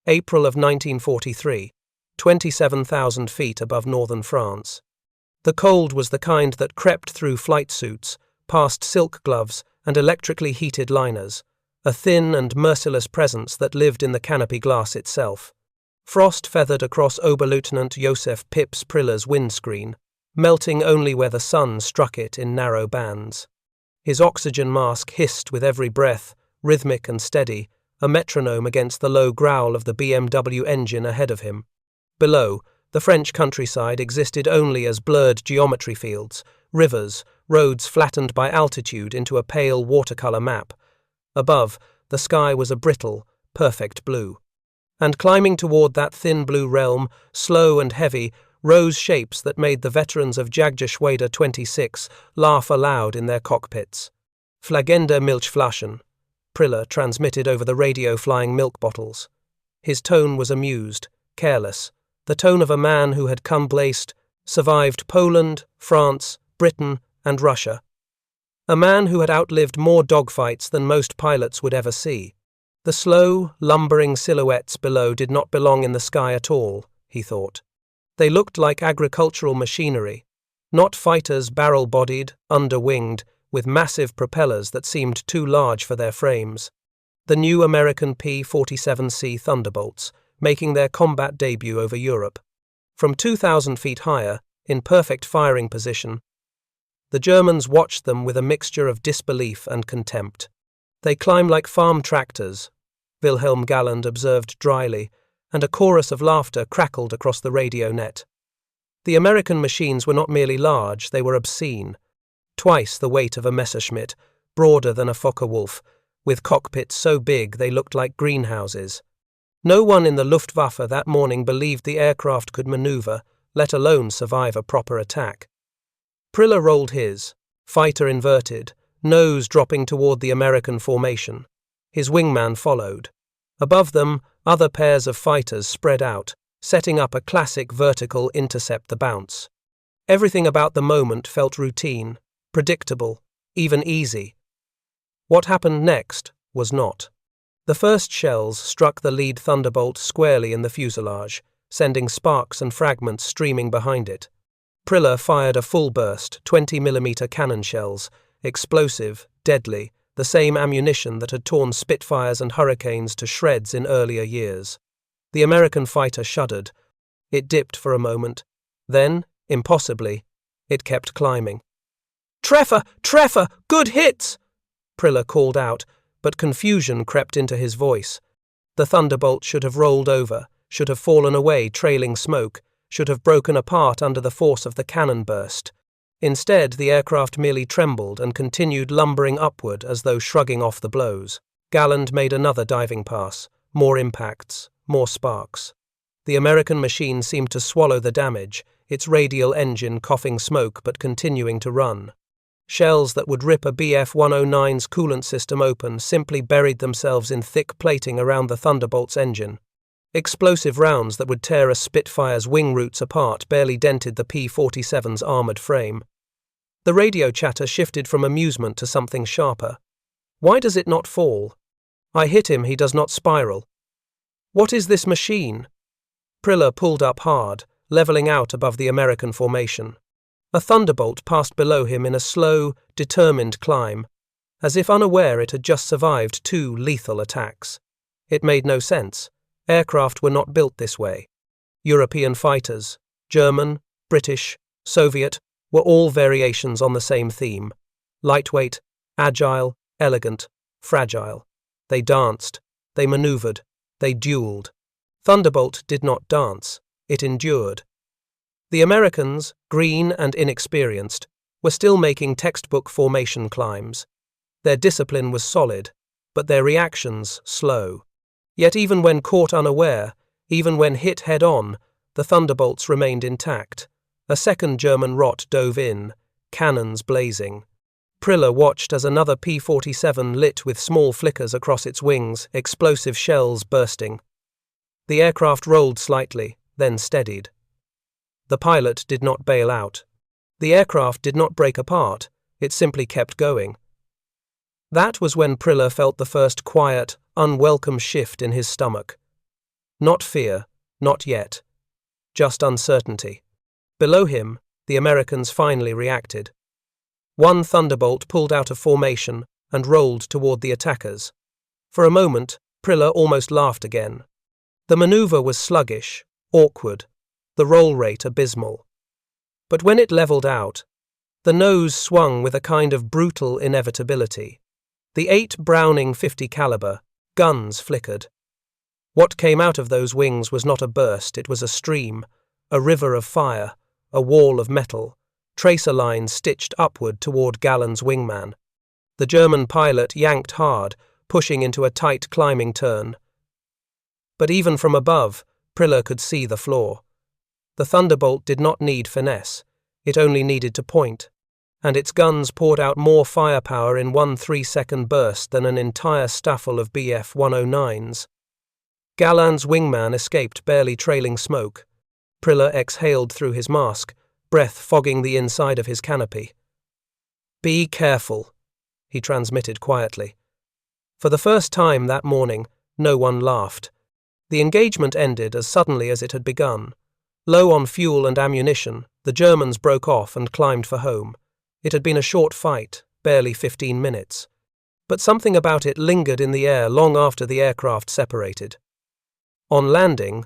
April of 1943, 27,000 feet above northern France. The cold was the kind that crept through flight suits, past silk gloves and electrically heated liners, a thin and merciless presence that lived in the canopy glass itself. Frost feathered across Oberleutnant Josef Pips Priller's windscreen, melting only where the sun struck it in narrow bands. His oxygen mask hissed with every breath, rhythmic and steady, a metronome against the low growl of the BMW engine ahead of him. Below, the French countryside existed only as blurred geometry fields, rivers, roads flattened by altitude into a pale watercolor map. Above, the sky was a brittle, perfect blue. And climbing toward that thin blue realm, slow and heavy, rose shapes that made the veterans of Jagdgeschwader Twenty-Six laugh aloud in their cockpits. Flagende Milchflaschen. Priller transmitted over the radio flying milk bottles. His tone was amused, careless, the tone of a man who had come blessed, survived Poland, France, Britain, and Russia. A man who had outlived more dogfights than most pilots would ever see. The slow, lumbering silhouettes below did not belong in the sky at all, he thought. They looked like agricultural machinery, not fighters barrel-bodied, under-winged, with massive propellers that seemed too large for their frames. The new American P-47 Thunderbolts, making their combat debut over Europe. From 2,000 feet higher, in perfect firing position, the Germans watched them with a mixture of disbelief and contempt. They climb like farm tractors, Wilhelm Galland observed dryly, and a chorus of laughter crackled across the radio net. The American machines were not merely large, they were obscene. Twice the weight of a Messerschmitt, broader than a Focke-Wulf, with cockpits so big they looked like greenhouses. No one in the Luftwaffe that morning believed the aircraft could maneuver, let alone survive a proper attack. Priller rolled his, fighter inverted, nose dropping toward the American formation. His wingman followed. Above them, other pairs of fighters spread out, setting up a classic vertical intercept the bounce. Everything about the moment felt routine, predictable, even easy. What happened next was not. The first shells struck the lead Thunderbolt squarely in the fuselage, sending sparks and fragments streaming behind it. Priller fired a full burst, 20mm cannon shells, explosive, deadly, the same ammunition that had torn Spitfires and Hurricanes to shreds in earlier years. The American fighter shuddered. It dipped for a moment. Then, impossibly, it kept climbing. "Treffer! Treffer! Good hits!" Priller called out, but confusion crept into his voice. The Thunderbolt should have rolled over, should have fallen away trailing smoke, should have broken apart under the force of the cannon burst. Instead, the aircraft merely trembled and continued lumbering upward as though shrugging off the blows. Galland made another diving pass. More impacts, more sparks. The American machine seemed to swallow the damage, its radial engine coughing smoke but continuing to run. Shells that would rip a Bf-109's coolant system open simply buried themselves in thick plating around the Thunderbolt's engine. Explosive rounds that would tear a Spitfire's wing roots apart barely dented the P-47's armoured frame. The radio chatter shifted from amusement to something sharper. Why does it not fall? I hit him, he does not spiral. What is this machine? Priller pulled up hard, levelling out above the American formation. A Thunderbolt passed below him in a slow, determined climb, as if unaware it had just survived 2 lethal attacks. It made no sense. Aircraft were not built this way. European fighters, German, British, Soviet, were all variations on the same theme. Lightweight, agile, elegant, fragile. They danced, they maneuvered, they duelled. Thunderbolt did not dance, it endured. The Americans, green and inexperienced, were still making textbook formation climbs. Their discipline was solid, but their reactions slow. Yet even when caught unaware, even when hit head-on, the Thunderbolts remained intact. A second German rot dove in, cannons blazing. Priller watched as another P-47 lit with small flickers across its wings, explosive shells bursting. The aircraft rolled slightly, then steadied. The pilot did not bail out. The aircraft did not break apart, it simply kept going. That was when Priller felt the first quiet, unwelcome shift in his stomach. Not fear, not yet. Just uncertainty. Below him, the Americans finally reacted. One Thunderbolt pulled out of formation and rolled toward the attackers. For a moment, Priller almost laughed again. The maneuver was sluggish, awkward, the roll rate abysmal. But when it leveled out, the nose swung with a kind of brutal inevitability. The 8 Browning .50 caliber guns flickered. What came out of those wings was not a burst, it was a stream, a river of fire, a wall of metal, tracer lines stitched upward toward Gallen's wingman. The German pilot yanked hard, pushing into a tight climbing turn. But even from above, Priller could see the flaw. The Thunderbolt did not need finesse, it only needed to point, and its guns poured out more firepower in 1 3-second burst than an entire staffel of Bf 109s. Gallen's wingman escaped barely trailing smoke. Priller exhaled through his mask, breath fogging the inside of his canopy. "Be careful," he transmitted quietly. For the first time that morning, no one laughed. The engagement ended as suddenly as it had begun. Low on fuel and ammunition, the Germans broke off and climbed for home. It had been a short fight, barely 15 minutes. But something about it lingered in the air long after the aircraft separated. On landing,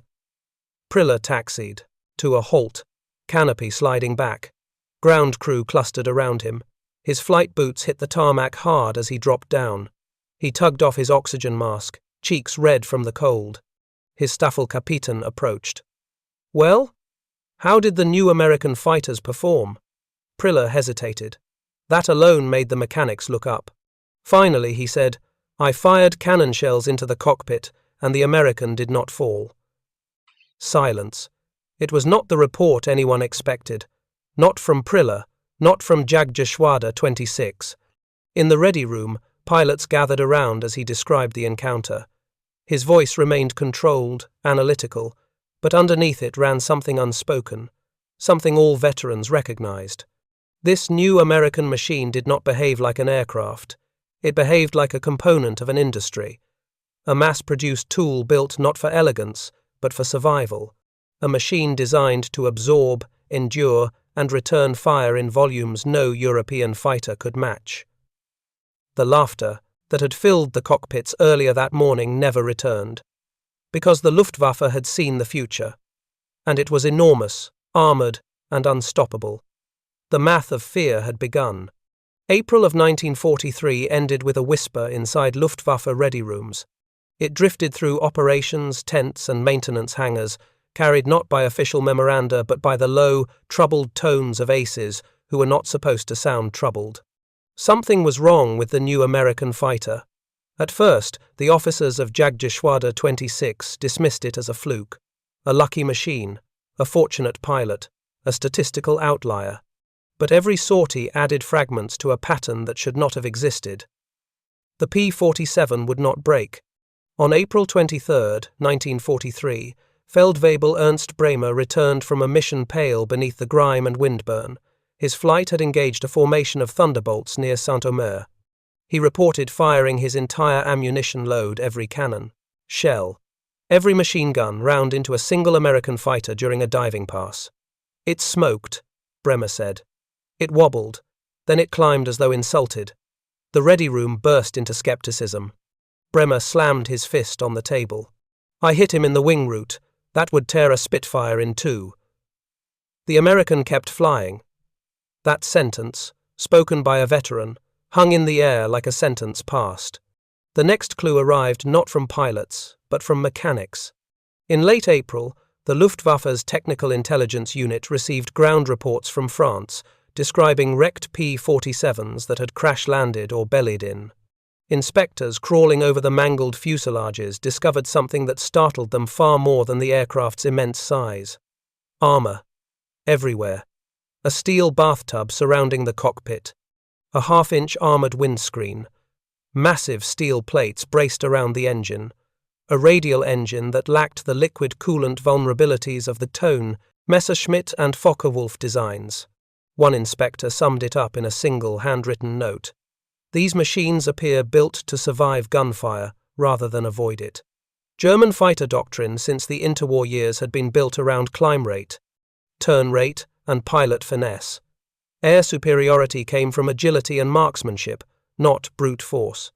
Priller taxied, to a halt, canopy sliding back. Ground crew clustered around him. His flight boots hit the tarmac hard as he dropped down. He tugged off his oxygen mask, cheeks red from the cold. His Staffelkapitan approached. "Well, how did the new American fighters perform?" Priller hesitated. That alone made the mechanics look up. Finally, he said, "I fired cannon shells into the cockpit, and the American did not fall." Silence. It was not the report anyone expected. Not from Priller, not from Jagdgeschwader Twenty-Six. In the ready room, pilots gathered around as he described the encounter. His voice remained controlled, analytical, but underneath it ran something unspoken, something all veterans recognized. This new American machine did not behave like an aircraft. It behaved like a component of an industry. A mass-produced tool built not for elegance, but for survival. A machine designed to absorb, endure, and return fire in volumes no European fighter could match. The laughter that had filled the cockpits earlier that morning never returned, because the Luftwaffe had seen the future, and it was enormous, armoured, and unstoppable. The math of fear had begun. April of 1943 ended with a whisper inside Luftwaffe ready rooms. It drifted through operations, tents, and maintenance hangars, carried not by official memoranda but by the low, troubled tones of aces who were not supposed to sound troubled. Something was wrong with the new American fighter. At first, the officers of Jagdgeschwader Twenty-Six dismissed it as a fluke, a lucky machine, a fortunate pilot, a statistical outlier. But every sortie added fragments to a pattern that should not have existed. The P-47 would not break. On April 23, 1943, Feldwebel Ernst Bremer returned from a mission pale beneath the grime and windburn. His flight had engaged a formation of Thunderbolts near Saint-Omer. He reported firing his entire ammunition load, every cannon, shell, every machine gun round into a single American fighter during a diving pass. "It smoked," Bremer said. "It wobbled, then it climbed as though insulted." The ready room burst into skepticism. Bremer slammed his fist on the table. "I hit him in the wing root. That would tear a Spitfire in two." The American kept flying. That sentence, spoken by a veteran, hung in the air like a sentence passed. The next clue arrived not from pilots, but from mechanics. In late April, the Luftwaffe's Technical Intelligence Unit received ground reports from France, describing wrecked P-47s that had crash-landed or bellied in. Inspectors crawling over the mangled fuselages discovered something that startled them far more than the aircraft's immense size. Armour. Everywhere. A steel bathtub surrounding the cockpit. A half-inch armoured windscreen. Massive steel plates braced around the engine. A radial engine that lacked the liquid coolant vulnerabilities of the Tone, Messerschmitt and Focke-Wulf designs. One inspector summed it up in a single handwritten note. "These machines appear built to survive gunfire rather than avoid it." German fighter doctrine since the interwar years had been built around climb rate, turn rate, and pilot finesse. Air superiority came from agility and marksmanship, not brute force.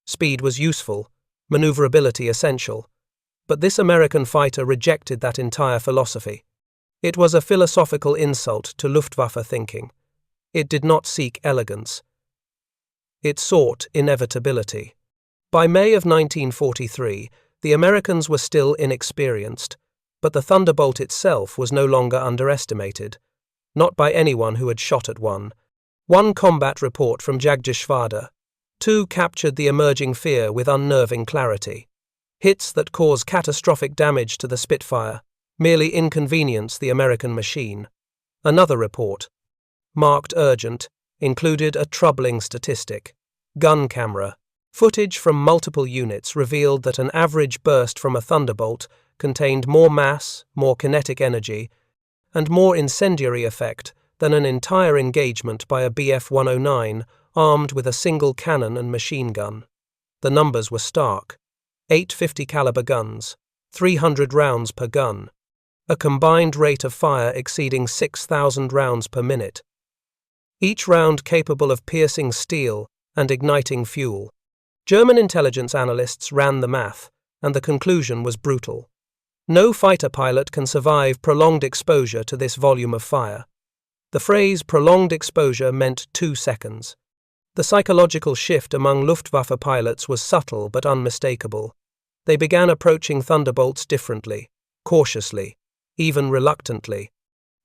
Speed was useful, maneuverability essential. But this American fighter rejected that entire philosophy. It was a philosophical insult to Luftwaffe thinking. It did not seek elegance. It sought inevitability. By May of 1943, the Americans were still inexperienced, but the Thunderbolt itself was no longer underestimated, not by anyone who had shot at one. One combat report from Jagdgeschwader Twenty-Six captured the emerging fear with unnerving clarity. Hits that cause catastrophic damage to the Spitfire merely inconvenience the American machine. Another report, marked urgent, included a troubling statistic. Gun camera footage from multiple units revealed that an average burst from a Thunderbolt contained more mass, more kinetic energy, and more incendiary effect than an entire engagement by a Bf-109 armed with a single cannon and machine gun. The numbers were stark. 8 50 caliber guns, 300 rounds per gun, a combined rate of fire exceeding 6,000 rounds per minute. Each round capable of piercing steel and igniting fuel. German intelligence analysts ran the math, and the conclusion was brutal. No fighter pilot can survive prolonged exposure to this volume of fire. The phrase prolonged exposure meant 2 seconds. The psychological shift among Luftwaffe pilots was subtle but unmistakable. They began approaching Thunderbolts differently, cautiously, even reluctantly.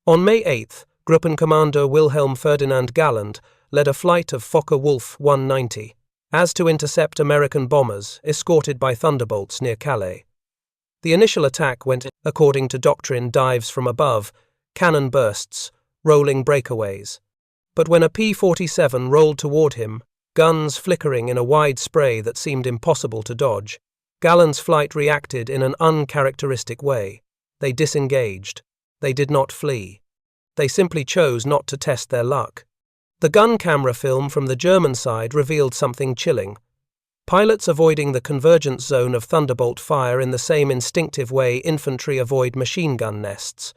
On May 8th, Gruppencommander Wilhelm Ferdinand Galland led a flight of Focke-Wulf 190 as to intercept American bombers escorted by Thunderbolts near Calais. The initial attack went according to doctrine: dives from above, cannon bursts, rolling breakaways. But when a P-47 rolled toward him, guns flickering in a wide spray that seemed impossible to dodge, Galland's flight reacted in an uncharacteristic way. They disengaged. They did not flee. They simply chose not to test their luck. The gun camera film from the German side revealed something chilling. Pilots avoiding the convergence zone of Thunderbolt fire in the same instinctive way infantry avoid machine gun nests,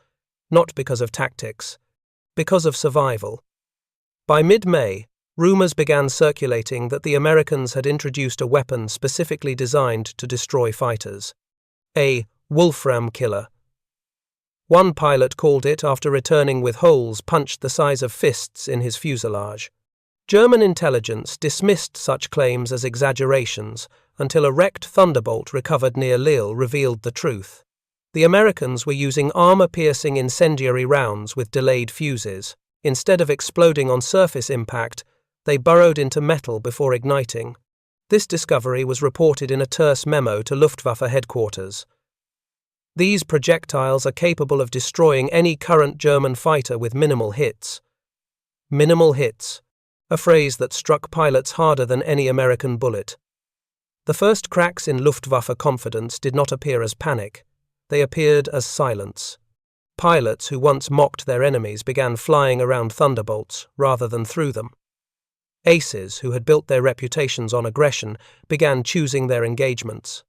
not because of tactics, because of survival. By mid-May, rumors began circulating that the Americans had introduced a weapon specifically designed to destroy fighters. A Wolfram killer. One pilot called it after returning with holes punched the size of fists in his fuselage. German intelligence dismissed such claims as exaggerations until a wrecked Thunderbolt recovered near Lille revealed the truth. The Americans were using armor-piercing incendiary rounds with delayed fuses. Instead of exploding on surface impact, they burrowed into metal before igniting. This discovery was reported in a terse memo to Luftwaffe headquarters. These projectiles are capable of destroying any current German fighter with minimal hits. Minimal hits, a phrase that struck pilots harder than any American bullet. The first cracks in Luftwaffe confidence did not appear as panic. They appeared as silence. Pilots who once mocked their enemies began flying around Thunderbolts rather than through them. Aces who had built their reputations on aggression began choosing their engagements.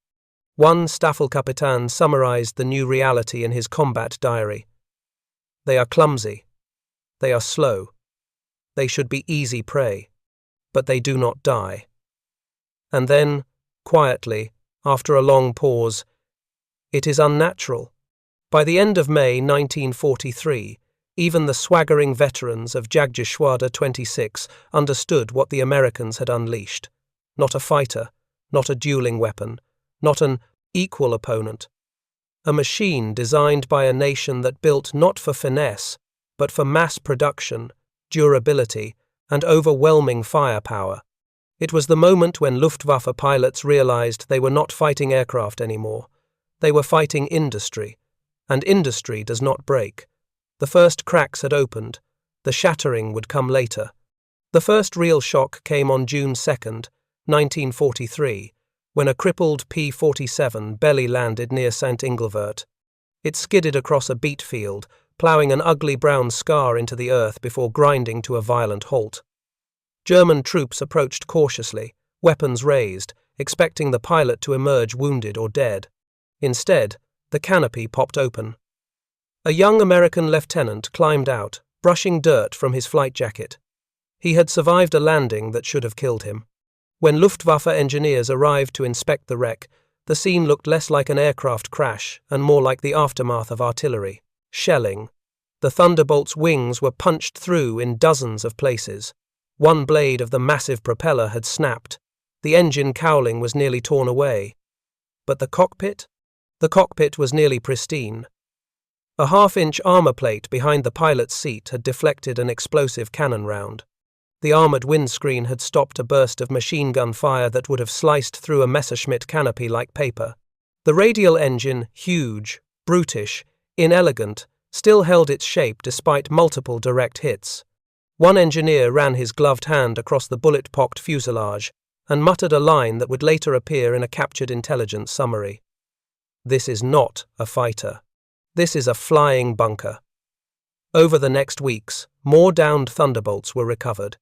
One Staffelkapitan summarized the new reality in his combat diary. They are clumsy. They are slow. They should be easy prey. But they do not die. And then, quietly, after a long pause, it is unnatural. By the end of May 1943, even the swaggering veterans of Jagdgeschwader Twenty-Six understood what the Americans had unleashed. Not a fighter, not a dueling weapon, not an equal opponent. A machine designed by a nation that built not for finesse, but for mass production, durability, and overwhelming firepower. It was the moment when Luftwaffe pilots realized they were not fighting aircraft anymore. They were fighting industry, and industry does not break. The first cracks had opened. The shattering would come later. The first real shock came on June 2nd, 1943, when a crippled P-47 belly landed near St. Ingelvert. It skidded across a beet field, ploughing an ugly brown scar into the earth before grinding to a violent halt. German troops approached cautiously, weapons raised, expecting the pilot to emerge wounded or dead. Instead, the canopy popped open. A young American lieutenant climbed out, brushing dirt from his flight jacket. He had survived a landing that should have killed him. When Luftwaffe engineers arrived to inspect the wreck, the scene looked less like an aircraft crash and more like the aftermath of artillery. Shelling. The Thunderbolt's wings were punched through in dozens of places. One blade of the massive propeller had snapped. The engine cowling was nearly torn away. But the cockpit? The cockpit was nearly pristine. A half-inch armor plate behind the pilot's seat had deflected an explosive cannon round. The armored windscreen had stopped a burst of machine gun fire that would have sliced through a Messerschmitt canopy like paper. The radial engine, huge, brutish, inelegant, still held its shape despite multiple direct hits. One engineer ran his gloved hand across the bullet-pocked fuselage and muttered a line that would later appear in a captured intelligence summary. "This is not a fighter. This is a flying bunker." Over the next weeks, more downed Thunderbolts were recovered.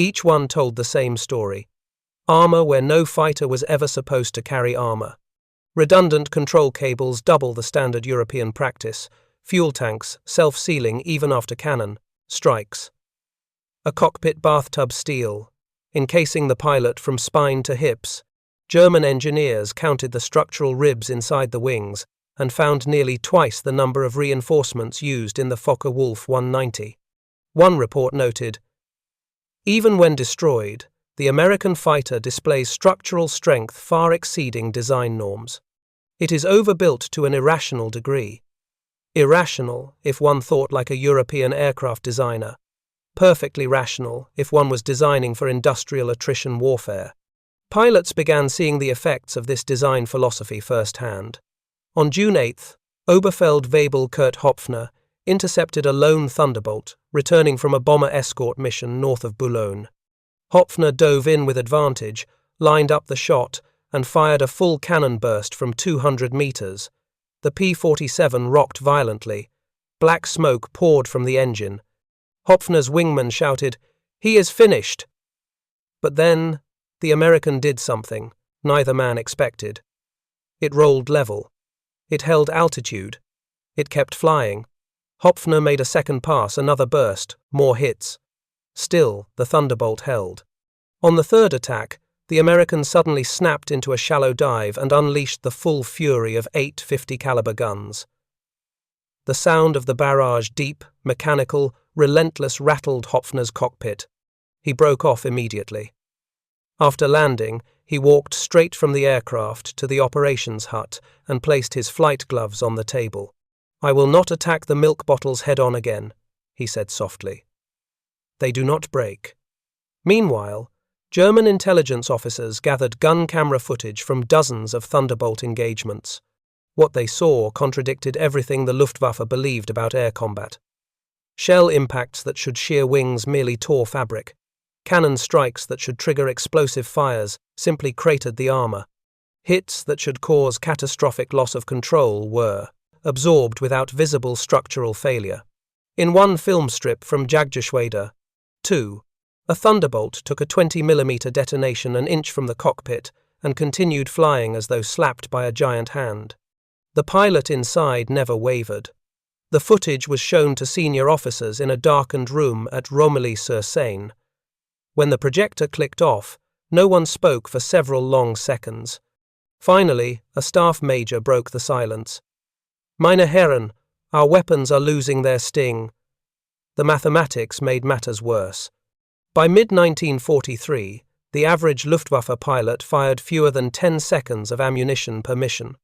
Each one told the same story. Armor where no fighter was ever supposed to carry armor. Redundant control cables double the standard European practice. Fuel tanks, self-sealing even after cannon, strikes. A cockpit bathtub steel, encasing the pilot from spine to hips. German engineers counted the structural ribs inside the wings and found nearly twice the number of reinforcements used in the Focke-Wulf 190. One report noted, "Even when destroyed, the American fighter displays structural strength far exceeding design norms. It is overbuilt to an irrational degree. Irrational if one thought like a European aircraft designer. Perfectly rational if one was designing for industrial attrition warfare." Pilots began seeing the effects of this design philosophy firsthand. On June 8th, Oberfeldwebel Kurt Hopfner intercepted a lone Thunderbolt, returning from a bomber escort mission north of Boulogne. Hopfner dove in with advantage, lined up the shot, and fired a full cannon burst from 200 meters. The P-47 rocked violently. Black smoke poured from the engine. Hopfner's wingman shouted, "He is finished!" But then, the American did something neither man expected. It rolled level. It held altitude. It kept flying. Hopfner made a second pass, another burst, more hits. Still, the Thunderbolt held. On the third attack, the American suddenly snapped into a shallow dive and unleashed the full fury of 8 50 caliber guns. The sound of the barrage, deep, mechanical, relentless, rattled Hopfner's cockpit. He broke off immediately. After landing, he walked straight from the aircraft to the operations hut and placed his flight gloves on the table. "I will not attack the milk bottles head-on again," he said softly. "They do not break." Meanwhile, German intelligence officers gathered gun camera footage from dozens of Thunderbolt engagements. What they saw contradicted everything the Luftwaffe believed about air combat. Shell impacts that should shear wings merely tore fabric. Cannon strikes that should trigger explosive fires simply cratered the armor. Hits that should cause catastrophic loss of control were absorbed without visible structural failure. In one film strip from Jagdgeschwader Twenty-Six, a Thunderbolt took a 20mm detonation an inch from the cockpit and continued flying as though slapped by a giant hand. The pilot inside never wavered. The footage was shown to senior officers in a darkened room at Romilly-sur-Seine. When the projector clicked off, no one spoke for several long seconds. Finally, a staff major broke the silence. "Meine Herren, our weapons are losing their sting." The mathematics made matters worse. By mid-1943, the average Luftwaffe pilot fired fewer than 10 seconds of ammunition per mission.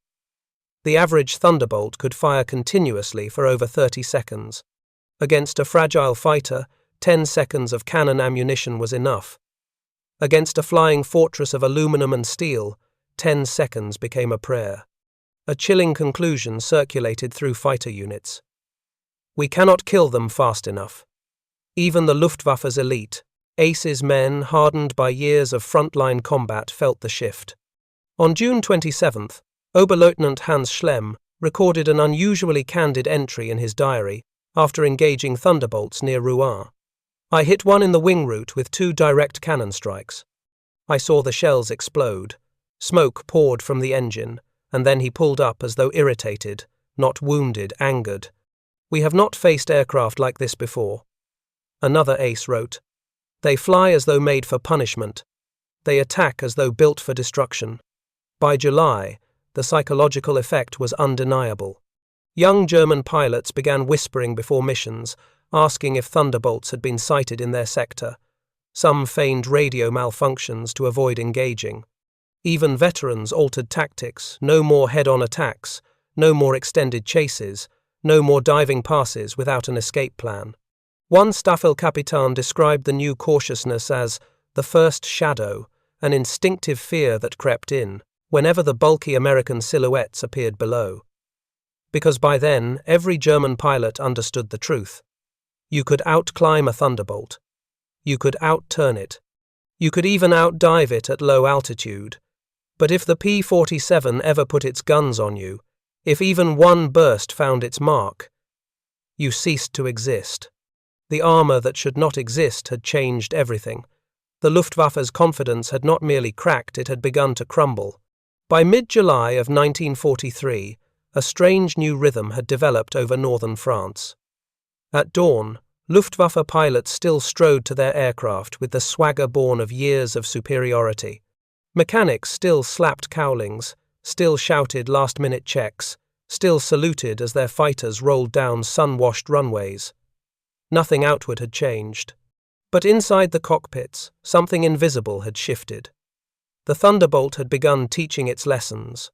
The average Thunderbolt could fire continuously for over 30 seconds. Against a fragile fighter, 10 seconds of cannon ammunition was enough. Against a flying fortress of aluminum and steel, 10 seconds became a prayer. A chilling conclusion circulated through fighter units. We cannot kill them fast enough. Even the Luftwaffe's elite, Ace's men hardened by years of frontline combat, felt the shift. On June 27th, Oberleutnant Hans Schlemm recorded an unusually candid entry in his diary after engaging Thunderbolts near Rouen. "I hit one in the wing root with 2 direct cannon strikes. I saw the shells explode. Smoke poured from the engine, and then he pulled up as though irritated, not wounded, angered. "We have not faced aircraft like this before." Another ace wrote, "They fly as though made for punishment. They attack as though built for destruction." By July, the psychological effect was undeniable. Young German pilots began whispering before missions, asking if Thunderbolts had been sighted in their sector. Some feigned radio malfunctions to avoid engaging. Even veterans altered tactics: no more head-on attacks, no more extended chases, no more diving passes without an escape plan. One Staffelkapitan described the new cautiousness as the first shadow, an instinctive fear that crept in whenever the bulky American silhouettes appeared below. Because by then, every German pilot understood the truth. You could outclimb a Thunderbolt. You could outturn it. You could even outdive it at low altitude. But if the P-47 ever put its guns on you, if even one burst found its mark, you ceased to exist. The armor that should not exist had changed everything. The Luftwaffe's confidence had not merely cracked, it had begun to crumble. By mid-July of 1943, a strange new rhythm had developed over northern France. At dawn, Luftwaffe pilots still strode to their aircraft with the swagger born of years of superiority. Mechanics still slapped cowlings, still shouted last-minute checks, still saluted as their fighters rolled down sun-washed runways. Nothing outward had changed. But inside the cockpits, something invisible had shifted. The Thunderbolt had begun teaching its lessons.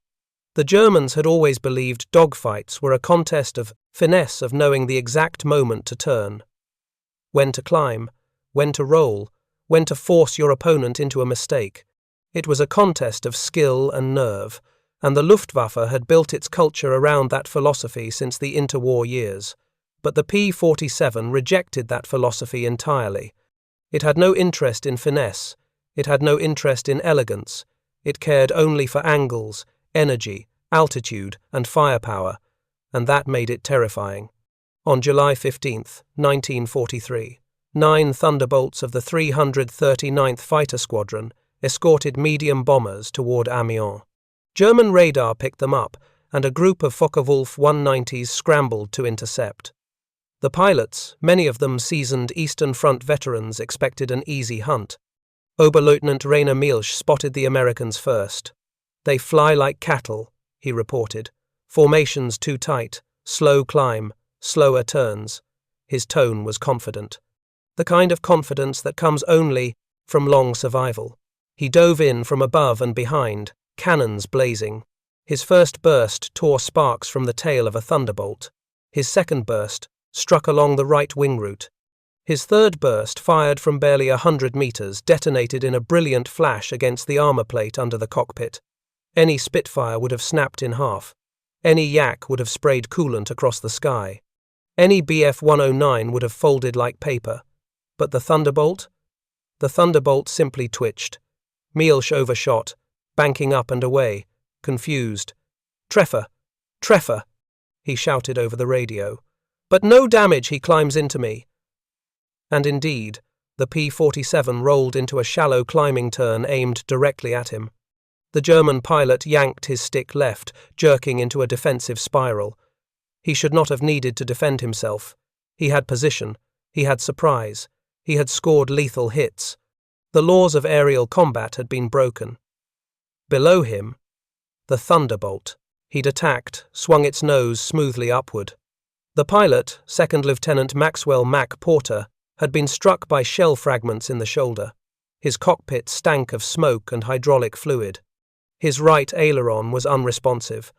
The Germans had always believed dogfights were a contest of finesse, of knowing the exact moment to turn. When to climb, when to roll, when to force your opponent into a mistake. It was a contest of skill and nerve, and the Luftwaffe had built its culture around that philosophy since the interwar years. But the P-47 rejected that philosophy entirely. It had no interest in finesse. It had no interest in elegance. It cared only for angles, energy, altitude, and firepower, and that made it terrifying. On July 15, 1943, 9 Thunderbolts of the 339th Fighter Squadron escorted medium bombers toward Amiens. German radar picked them up, and a group of Focke-Wulf 190s scrambled to intercept. The pilots, many of them seasoned Eastern Front veterans, expected an easy hunt. Oberleutnant Rainer Mielsch spotted the Americans first. "They fly like cattle," he reported. "Formations too tight, slow climb, slower turns." His tone was confident. The kind of confidence that comes only from long survival. He dove in from above and behind, cannons blazing. His first burst tore sparks from the tail of a Thunderbolt. His second burst struck along the right wing route. His third burst, fired from barely 100 meters, detonated in a brilliant flash against the armor plate under the cockpit. Any Spitfire would have snapped in half. Any Yak would have sprayed coolant across the sky. Any Bf-109 would have folded like paper. But the Thunderbolt? The Thunderbolt simply twitched. Mielsch overshot, banking up and away, confused. "Treffer! Treffer!" he shouted over the radio. "But no damage, he climbs into me." And indeed, the P-47 rolled into a shallow climbing turn aimed directly at him. The German pilot yanked his stick left, jerking into a defensive spiral. He should not have needed to defend himself. He had position. He had surprise. He had scored lethal hits. The laws of aerial combat had been broken. Below him, the Thunderbolt. He'd attacked, swung its nose smoothly upward. The pilot, Second Lieutenant Maxwell "Mac" Porter, had been struck by shell fragments in the shoulder. His cockpit stank of smoke and hydraulic fluid. His right aileron was unresponsive,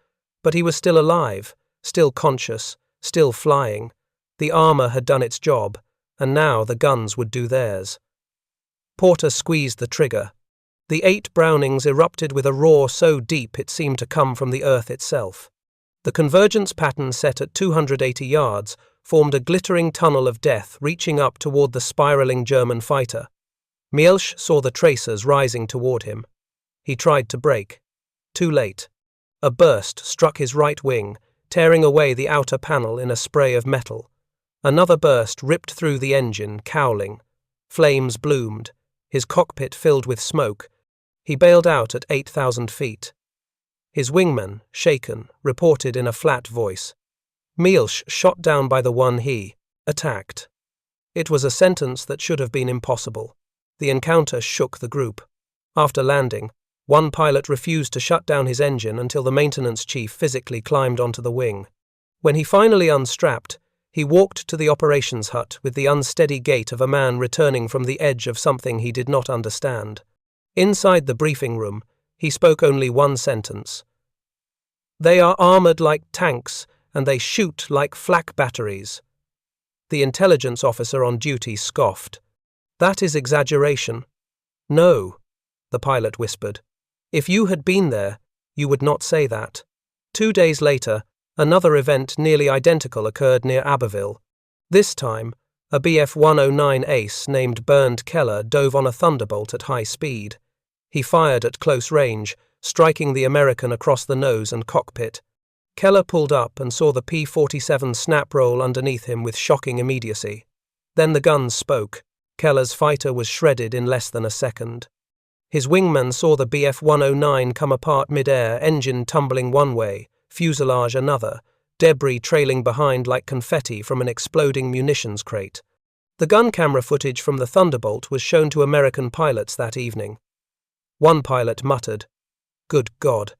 but he was still alive, still conscious, still flying. The armor had done its job, and now the guns would do theirs. Porter squeezed the trigger. The 8 Brownings erupted with a roar so deep it seemed to come from the earth itself. The convergence pattern, set at 280 yards, formed a glittering tunnel of death reaching up toward the spiraling German fighter. Mielsch saw the tracers rising toward him. He tried to brake. Too late. A burst struck his right wing, tearing away the outer panel in a spray of metal. Another burst ripped through the engine, cowling. Flames bloomed. His cockpit filled with smoke. He bailed out at 8,000 feet. His wingman, shaken, reported in a flat voice. Mielsch shot down by the one he attacked. It was a sentence that should have been impossible. The encounter shook the group. After landing, one pilot refused to shut down his engine until the maintenance chief physically climbed onto the wing. When he finally unstrapped, he walked to the operations hut with the unsteady gait of a man returning from the edge of something he did not understand. Inside the briefing room, he spoke only one sentence. "They are armored like tanks, and they shoot like flak batteries." The intelligence officer on duty scoffed. "That is exaggeration." "No," the pilot whispered. "If you had been there, you would not say that." 2 days later, another event nearly identical occurred near Abbeville. This time, a Bf-109 ace named Bernd Keller dove on a Thunderbolt at high speed. He fired at close range, striking the American across the nose and cockpit. Keller pulled up and saw the P-47 snap roll underneath him with shocking immediacy. Then the guns spoke. Keller's fighter was shredded in less than a second. His wingman saw the Bf-109 come apart mid-air, engine tumbling one way, fuselage another, debris trailing behind like confetti from an exploding munitions crate. The gun camera footage from the Thunderbolt was shown to American pilots that evening. One pilot muttered, "Good God,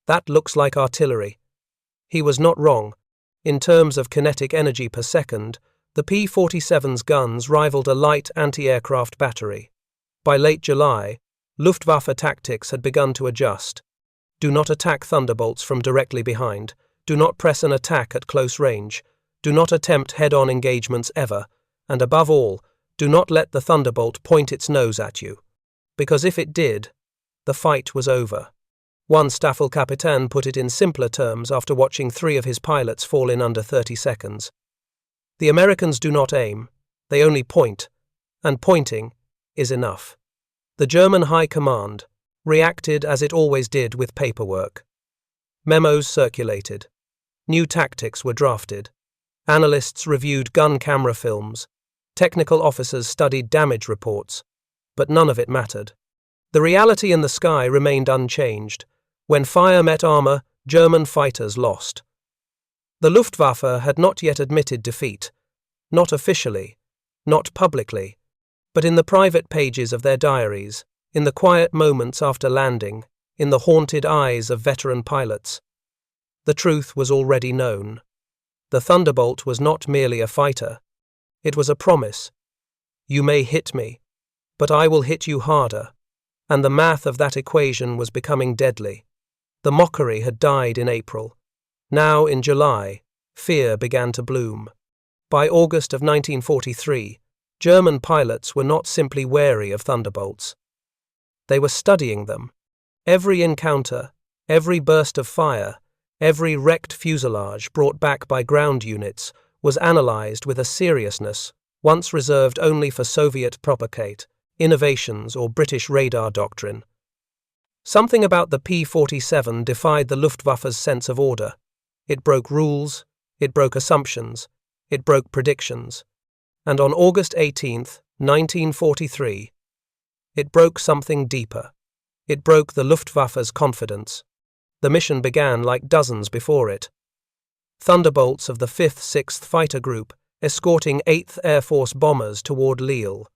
that looks like artillery." He was not wrong. In terms of kinetic energy per second, the P-47's guns rivaled a light anti-aircraft battery. By late July, Luftwaffe tactics had begun to adjust. Do not attack Thunderbolts from directly behind. Do not press an attack at close range. Do not attempt head-on engagements ever. And above all, do not let the Thunderbolt point its nose at you. Because if it did, the fight was over. One Staffelkapitän put it in simpler terms after watching 3 of his pilots fall in under 30 seconds. The Americans do not aim, they only point, and pointing is enough. The German High Command reacted as it always did with paperwork. Memos circulated. New tactics were drafted. Analysts reviewed gun camera films. Technical officers studied damage reports. But none of it mattered. The reality in the sky remained unchanged. When fire met armor, German fighters lost. The Luftwaffe had not yet admitted defeat. Not officially, not publicly, but in the private pages of their diaries, in the quiet moments after landing, in the haunted eyes of veteran pilots. The truth was already known. The Thunderbolt was not merely a fighter. It was a promise. You may hit me, but I will hit you harder. And the math of that equation was becoming deadly. The mockery had died in April. Now, in July, fear began to bloom. By August of 1943, German pilots were not simply wary of Thunderbolts. They were studying them. Every encounter, every burst of fire, every wrecked fuselage brought back by ground units was analyzed with a seriousness once reserved only for Soviet propagate, innovations or British radar doctrine. Something about the P-47 defied the Luftwaffe's sense of order. It broke rules, it broke assumptions, it broke predictions. And on August 18, 1943, it broke something deeper. It broke the Luftwaffe's confidence. The mission began like dozens before it. Thunderbolts of the 5th, 6th Fighter Group escorting 8th Air Force bombers toward Lille.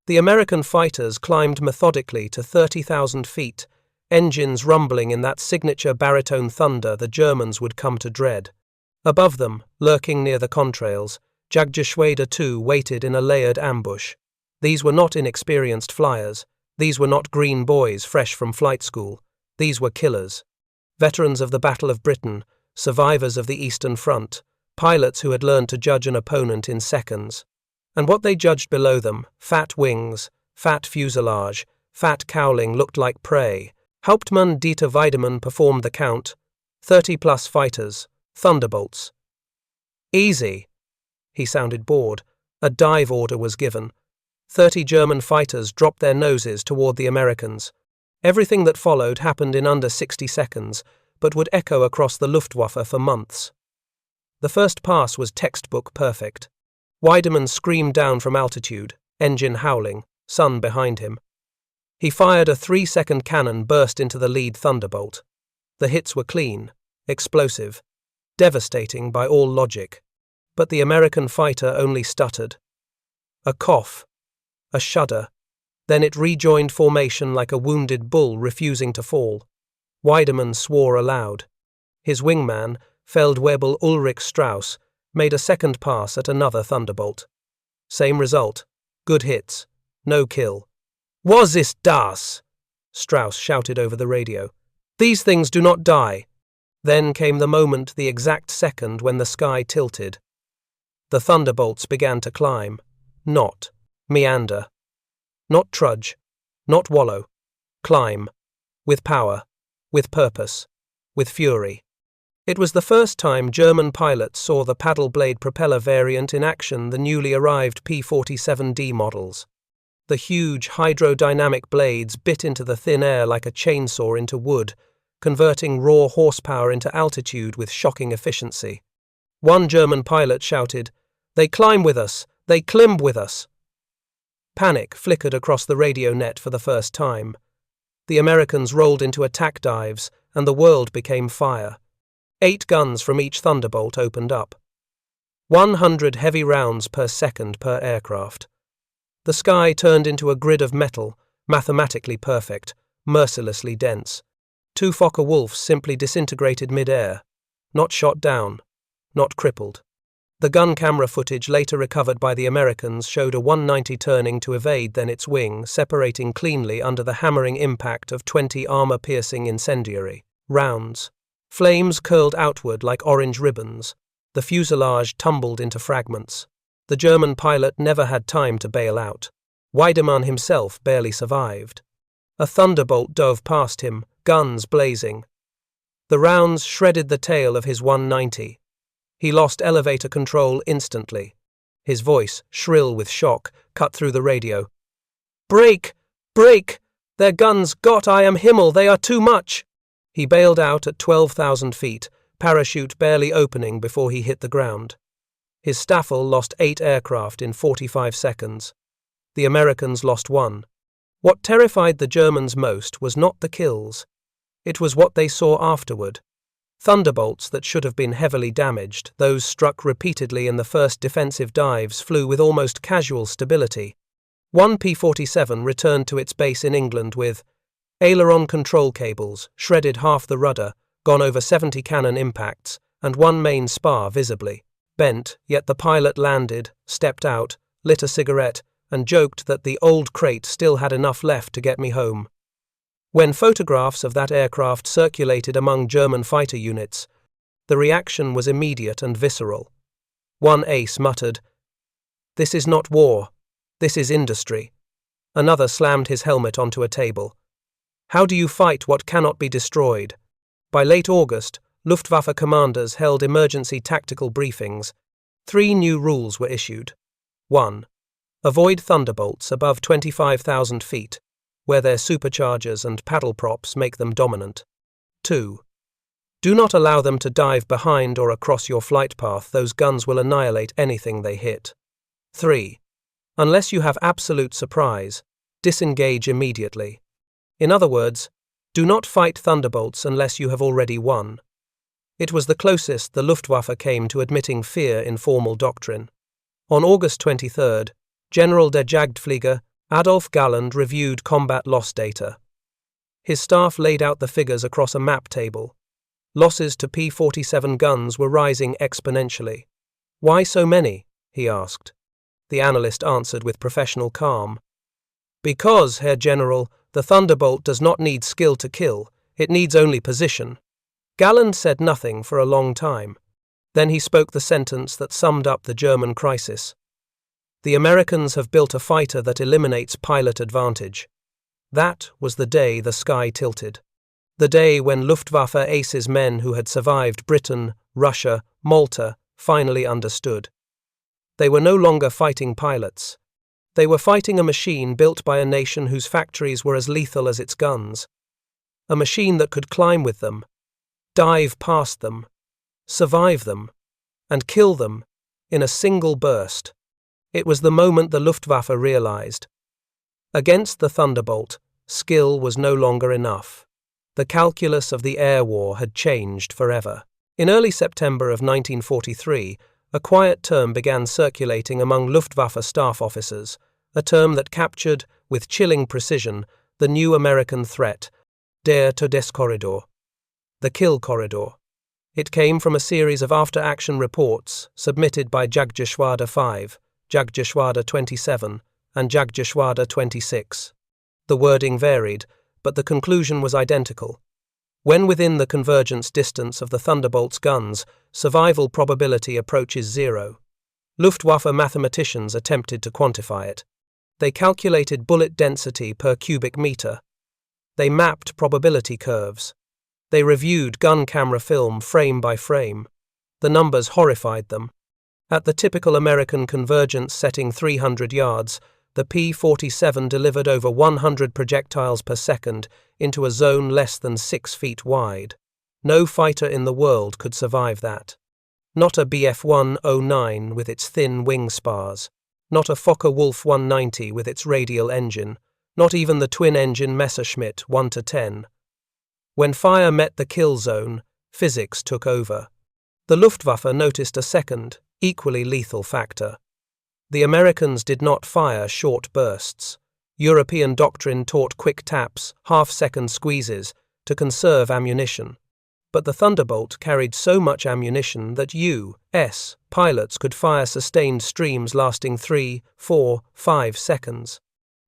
The American fighters climbed methodically to 30,000 feet, engines rumbling in that signature baritone thunder the Germans would come to dread. Above them, lurking near the contrails, Jagdgeschwader 2 waited in a layered ambush. These were not inexperienced flyers. These were not green boys fresh from flight school. These were killers. Veterans of the Battle of Britain, survivors of the Eastern Front, pilots who had learned to judge an opponent in seconds. And what they judged below them, fat wings, fat fuselage, fat cowling, looked like prey. Hauptmann Dieter Wiedemann performed the count. 30-plus fighters, Thunderbolts. Easy. He sounded bored. A dive order was given. 30 German fighters dropped their noses toward the Americans. Everything that followed happened in under 60 seconds, but would echo across the Luftwaffe for months. The first pass was textbook perfect. Wiedemann screamed down from altitude, engine howling, sun behind him. He fired a 3-second cannon burst into the lead Thunderbolt. The hits were clean, explosive, devastating by all logic. But the American fighter only stuttered. A cough, a shudder, then it rejoined formation like a wounded bull refusing to fall. Weidemann swore aloud. His wingman, Feldwebel Ulrich Strauss, made a second pass at another Thunderbolt. Same result. Good hits. No kill. Was ist das? Strauss shouted over the radio. These things do not die. Then came the moment, the exact second, when the sky tilted. The Thunderbolts began to climb. Not meander. Not trudge. Not wallow. Climb. With power. With purpose. With fury. It was the first time German pilots saw the paddle blade propeller variant in action, the newly arrived P-47D models. The huge hydrodynamic blades bit into the thin air like a chainsaw into wood, converting raw horsepower into altitude with shocking efficiency. One German pilot shouted, "They climb with us! They climb with us!" Panic flickered across the radio net for the first time. The Americans rolled into attack dives, and the world became fire. 8 guns from each Thunderbolt opened up. 100 heavy rounds per second per aircraft. The sky turned into a grid of metal, mathematically perfect, mercilessly dense. 2 Fokker-Wulfs simply disintegrated mid-air, not shot down, not crippled. The gun camera footage later recovered by the Americans showed a 190 turning to evade then its wing, separating cleanly under the hammering impact of 20 armor-piercing incendiary rounds. Flames curled outward like orange ribbons. The fuselage tumbled into fragments. The German pilot never had time to bail out. Weidemann himself barely survived. A Thunderbolt dove past him, guns blazing. The rounds shredded the tail of his 190. He lost elevator control instantly. His voice, shrill with shock, cut through the radio. "Brake! Brake! Their guns, Gott, I am Himmel, they are too much!" He bailed out at 12,000 feet, parachute barely opening before he hit the ground. His Staffel lost 8 aircraft in 45 seconds. The Americans lost 1. What terrified the Germans most was not the kills. It was what they saw afterward. Thunderbolts that should have been heavily damaged, those struck repeatedly in the first defensive dives, flew with almost casual stability. One P-47 returned to its base in England with aileron control cables, shredded half the rudder, gone over 70 cannon impacts, and one main spar visibly bent, yet the pilot landed, stepped out, lit a cigarette, and joked that the old crate still had enough left to get me home. When photographs of that aircraft circulated among German fighter units, the reaction was immediate and visceral. One ace muttered, "This is not war, this is industry." Another slammed his helmet onto a table. How do you fight what cannot be destroyed? By late August, Luftwaffe commanders held emergency tactical briefings. 3 new rules were issued. 1. Avoid Thunderbolts above 25,000 feet, where their superchargers and paddle props make them dominant. 2. Do not allow them to dive behind or across your flight path, those guns will annihilate anything they hit. 3. Unless you have absolute surprise, disengage immediately. In other words, do not fight Thunderbolts unless you have already won. It was the closest the Luftwaffe came to admitting fear in formal doctrine. On August 23rd, General der Jagdflieger Adolf Galland reviewed combat loss data. His staff laid out the figures across a map table. Losses to P-47 guns were rising exponentially. "Why so many?" he asked. The analyst answered with professional calm. "Because, Herr General, the Thunderbolt does not need skill to kill, it needs only position." Galland said nothing for a long time. Then he spoke the sentence that summed up the German crisis. "The Americans have built a fighter that eliminates pilot advantage." That was the day the sky tilted. The day when Luftwaffe aces men who had survived Britain, Russia, Malta, finally understood. They were no longer fighting pilots. They were fighting a machine built by a nation whose factories were as lethal as its guns. A machine that could climb with them, dive past them, survive them, and kill them in a single burst. It was the moment the Luftwaffe realized. Against the Thunderbolt, skill was no longer enough. The calculus of the air war had changed forever. In early September of 1943, a quiet term began circulating among Luftwaffe staff officers, a term that captured, with chilling precision, the new American threat, der Todeskorridor, the kill corridor. It came from a series of after-action reports submitted by Jagdgeschwader 5, Jagdgeschwader 27, and Jagdgeschwader 26. The wording varied, but the conclusion was identical. When within the convergence distance of the Thunderbolts' guns, survival probability approaches zero. Luftwaffe mathematicians attempted to quantify it. They calculated bullet density per cubic meter. They mapped probability curves. They reviewed gun camera film frame by frame. The numbers horrified them. At the typical American convergence setting 300 yards, the P-47 delivered over 100 projectiles per second into a zone less than 6 feet wide. No fighter in the world could survive that. Not a Bf-109 with its thin wing spars. Not a Focke-Wulf 190 with its radial engine. Not even the twin-engine Messerschmitt 1-10. When fire met the kill zone, physics took over. The Luftwaffe noticed a second, equally lethal factor. The Americans did not fire short bursts. European doctrine taught quick taps, half-second squeezes, to conserve ammunition. But the Thunderbolt carried so much ammunition that U.S. pilots could fire sustained streams lasting 3, 4, 5 seconds.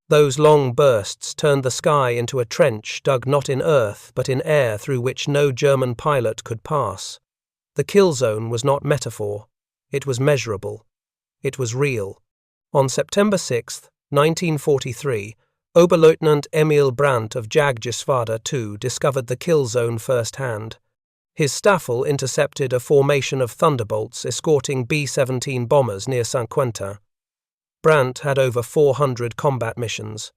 Those long bursts turned the sky into a trench dug not in earth but in air through which no German pilot could pass. The kill zone was not metaphor. It was measurable. It was real. On September 6, 1943, Oberleutnant Emil Brandt of Jagdgeschwader 2 discovered the kill zone firsthand. His Staffel intercepted a formation of Thunderbolts escorting B-17 bombers near Saint-Quentin. Brandt had over 400 combat missions.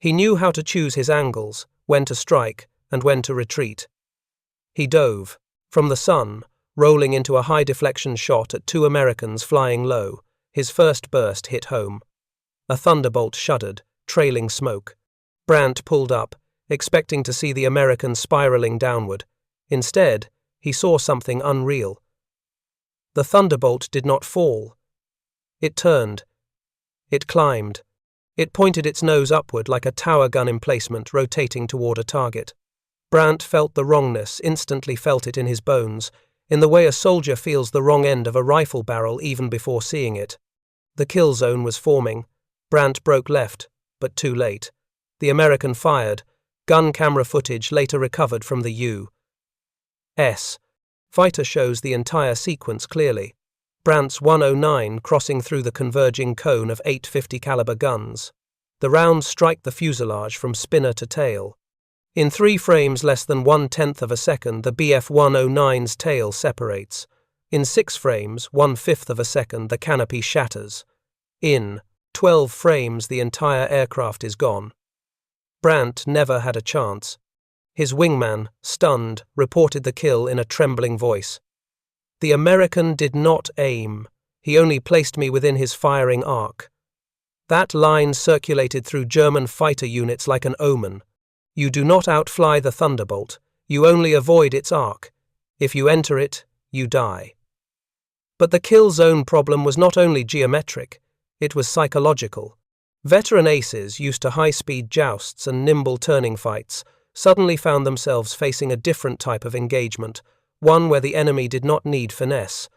He knew how to choose his angles, when to strike, and when to retreat. He dove, from the sun, rolling into a high-deflection shot at 2 Americans flying low. His first burst hit home. A Thunderbolt shuddered, trailing smoke. Brandt pulled up, expecting to see the American spiraling downward. Instead, he saw something unreal. The Thunderbolt did not fall. It turned. It climbed. It pointed its nose upward like a tower gun emplacement rotating toward a target. Brandt felt the wrongness, instantly felt it in his bones, in the way a soldier feels the wrong end of a rifle barrel even before seeing it. The kill zone was forming. Brandt broke left, but too late. The American fired. Gun camera footage later recovered from the U.S. fighter shows the entire sequence clearly. Brandt's 109 crossing through the converging cone of 850 caliber guns. The rounds strike the fuselage from spinner to tail. In 3 frames less than 1/10 of a second, the Bf-109's tail separates. In 6 frames, 1/5 of a second, the canopy shatters. In 12 frames, the entire aircraft is gone. Brandt never had a chance. His wingman, stunned, reported the kill in a trembling voice. The American did not aim. He only placed me within his firing arc. That line circulated through German fighter units like an omen. You do not outfly the Thunderbolt. You only avoid its arc. If you enter it, you die. But the kill zone problem was not only geometric, it was psychological. Veteran aces used to high-speed jousts and nimble turning fights suddenly found themselves facing a different type of engagement, one where the enemy did not need finesse,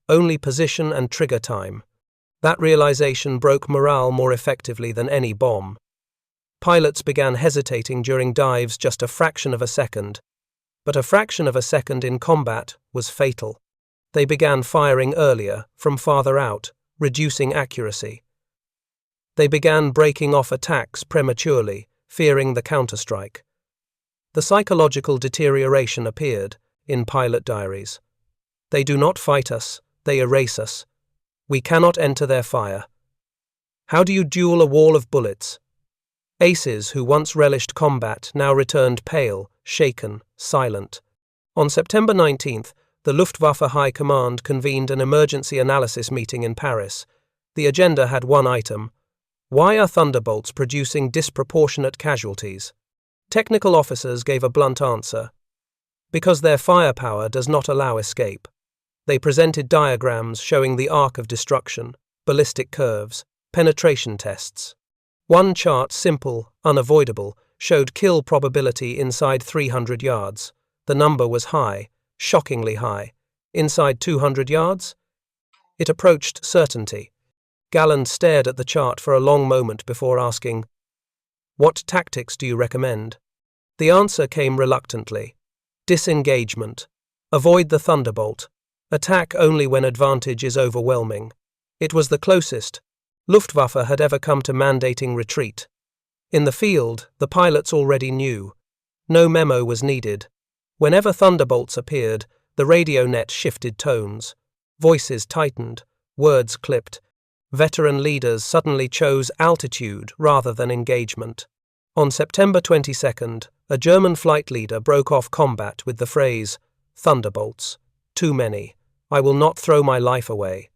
only position and trigger time. That realization broke morale more effectively than any bomb. Pilots began hesitating during dives just a fraction of a second, but a fraction of a second in combat was fatal. They began firing earlier, from farther out, reducing accuracy. They began breaking off attacks prematurely, fearing the counterstrike. The psychological deterioration appeared in pilot diaries. They do not fight us, they erase us. We cannot enter their fire. How do you duel a wall of bullets? Aces who once relished combat now returned pale, shaken, silent. On September 19th, the Luftwaffe High Command convened an emergency analysis meeting in Paris. The agenda had one item: why are Thunderbolts producing disproportionate casualties? Technical officers gave a blunt answer. Because their firepower does not allow escape. They presented diagrams showing the arc of destruction, ballistic curves, penetration tests. One chart, simple, unavoidable, showed kill probability inside 300 yards. The number was high, shockingly high. Inside 200 yards? It approached certainty. Galland stared at the chart for a long moment before asking, "What tactics do you recommend?" The answer came reluctantly. Disengagement. Avoid the Thunderbolt. Attack only when advantage is overwhelming. It was the closest Luftwaffe had ever come to mandating retreat. In the field, the pilots already knew. No memo was needed. Whenever Thunderbolts appeared, the radio net shifted tones. Voices tightened, words clipped. Veteran leaders suddenly chose altitude rather than engagement. On September 22nd, a German flight leader broke off combat with the phrase, "Thunderbolts. Too many. I will not throw my life away."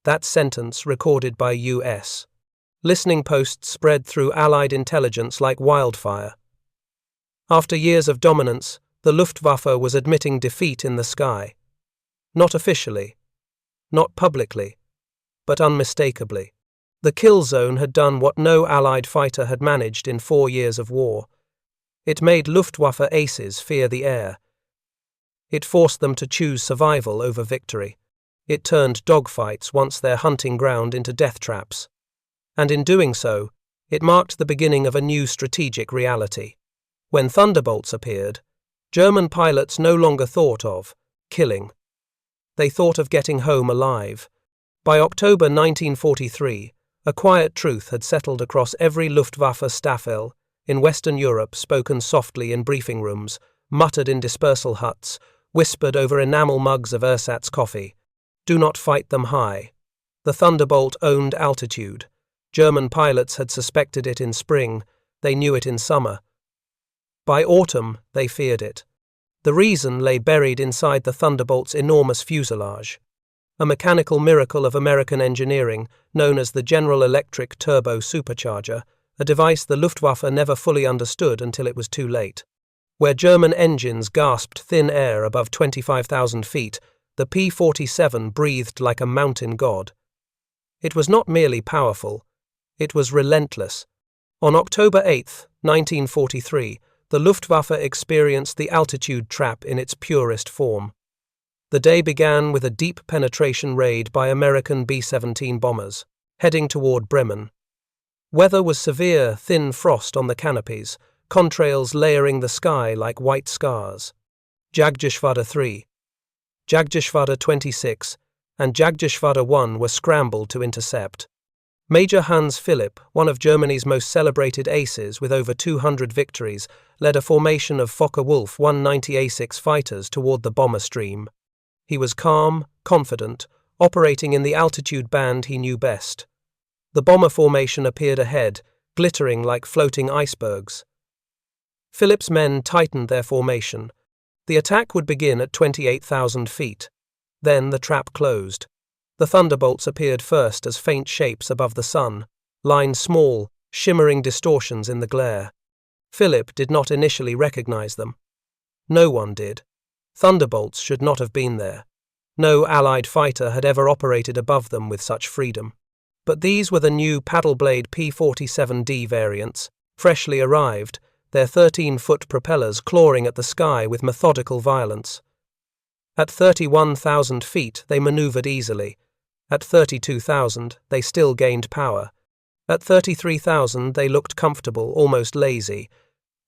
That sentence, recorded by U.S. listening posts, spread through Allied intelligence like wildfire. After years of dominance, the Luftwaffe was admitting defeat in the sky. Not officially, not publicly, but unmistakably. The kill zone had done what no Allied fighter had managed in 4 years of war. It made Luftwaffe aces fear the air. It forced them to choose survival over victory. It turned dogfights, once their hunting ground, into death traps. And in doing so, it marked the beginning of a new strategic reality. When Thunderbolts appeared, German pilots no longer thought of killing. They thought of getting home alive. By October 1943, a quiet truth had settled across every Luftwaffe staffel in Western Europe, spoken softly in briefing rooms, muttered in dispersal huts, whispered over enamel mugs of ersatz coffee. Do not fight them high. The Thunderbolt owned altitude. German pilots had suspected it in spring. They knew it in summer. By autumn, they feared it. The reason lay buried inside the Thunderbolt's enormous fuselage. A mechanical miracle of American engineering, known as the General Electric Turbo Supercharger, a device the Luftwaffe never fully understood until it was too late. Where German engines gasped thin air above 25,000 feet, the P-47 breathed like a mountain god. It was not merely powerful, it was relentless. On October 8, 1943, the Luftwaffe experienced the altitude trap in its purest form. The day began with a deep penetration raid by American B-17 bombers, heading toward Bremen. Weather was severe, thin frost on the canopies, contrails layering the sky like white scars. Jagdgeschwader 3, Jagdgeschwader 26, and Jagdgeschwader 1 were scrambled to intercept. Major Hans Philipp, one of Germany's most celebrated aces with over 200 victories, led a formation of Focke-Wulf 190A6 fighters toward the bomber stream. He was calm, confident, operating in the altitude band he knew best. The bomber formation appeared ahead, glittering like floating icebergs. Philipp's men tightened their formation. The attack would begin at 28,000 feet. Then the trap closed. The Thunderbolts appeared first as faint shapes above the sun, lines small, shimmering distortions in the glare. Philipp did not initially recognize them. No one did. Thunderbolts should not have been there. No Allied fighter had ever operated above them with such freedom. But these were the new paddle-blade P-47D variants, freshly arrived, their 13-foot propellers clawing at the sky with methodical violence. At 31,000 feet, they maneuvered easily. At 32,000, they still gained power. At 33,000, they looked comfortable, almost lazy.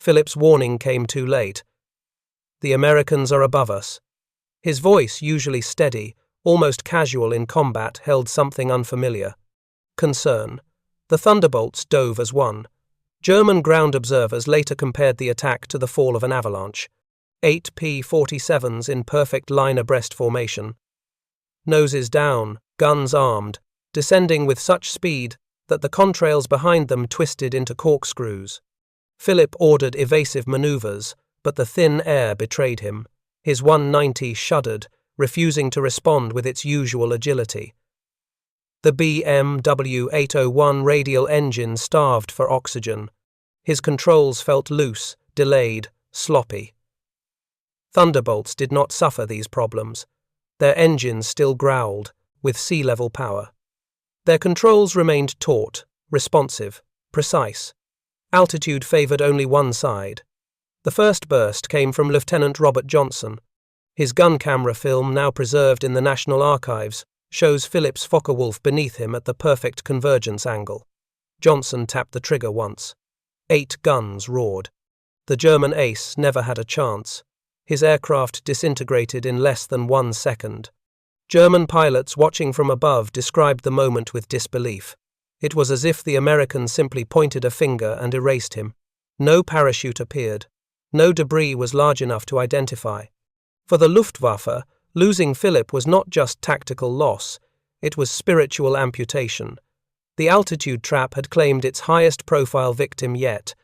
Philipp's warning came too late. The Americans are above us. His voice, usually steady, almost casual in combat, held something unfamiliar. Concern. The Thunderbolts dove as one. German ground observers later compared the attack to the fall of an avalanche. 8 P-47s in perfect line abreast formation. Noses down, guns armed, descending with such speed that the contrails behind them twisted into corkscrews. Philipp ordered evasive maneuvers, but the thin air betrayed him. His 190 shuddered, refusing to respond with its usual agility. The BMW-801 radial engine starved for oxygen. His controls felt loose, delayed, sloppy. Thunderbolts did not suffer these problems. Their engines still growled, with sea-level power. Their controls remained taut, responsive, precise. Altitude favored only one side. The first burst came from Lieutenant Robert Johnson. His gun camera film, now preserved in the National Archives, shows Philip's Focke-Wulf beneath him at the perfect convergence angle. Johnson tapped the trigger once. 8 guns roared. The German ace never had a chance. His aircraft disintegrated in less than 1 second. German pilots watching from above described the moment with disbelief. It was as if the American simply pointed a finger and erased him. No parachute appeared. No debris was large enough to identify. For the Luftwaffe, losing Philip was not just tactical loss, it was spiritual amputation. The altitude trap had claimed its highest-profile victim yet,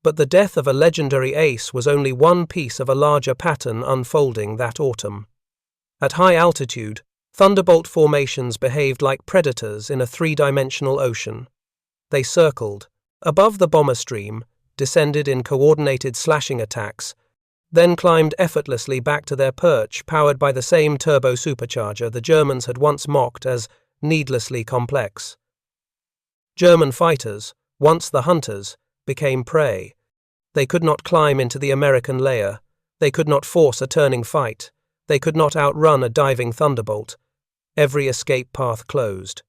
but the death of a legendary ace was only one piece of a larger pattern unfolding that autumn. At high altitude, Thunderbolt formations behaved like predators in a 3-dimensional ocean. They circled, above the bomber stream, descended in coordinated slashing attacks, then climbed effortlessly back to their perch, powered by the same turbo supercharger the Germans had once mocked as needlessly complex. German fighters, once the hunters, became prey. They could not climb into the American layer. They could not force a turning fight. They could not outrun a diving Thunderbolt. Every escape path closed.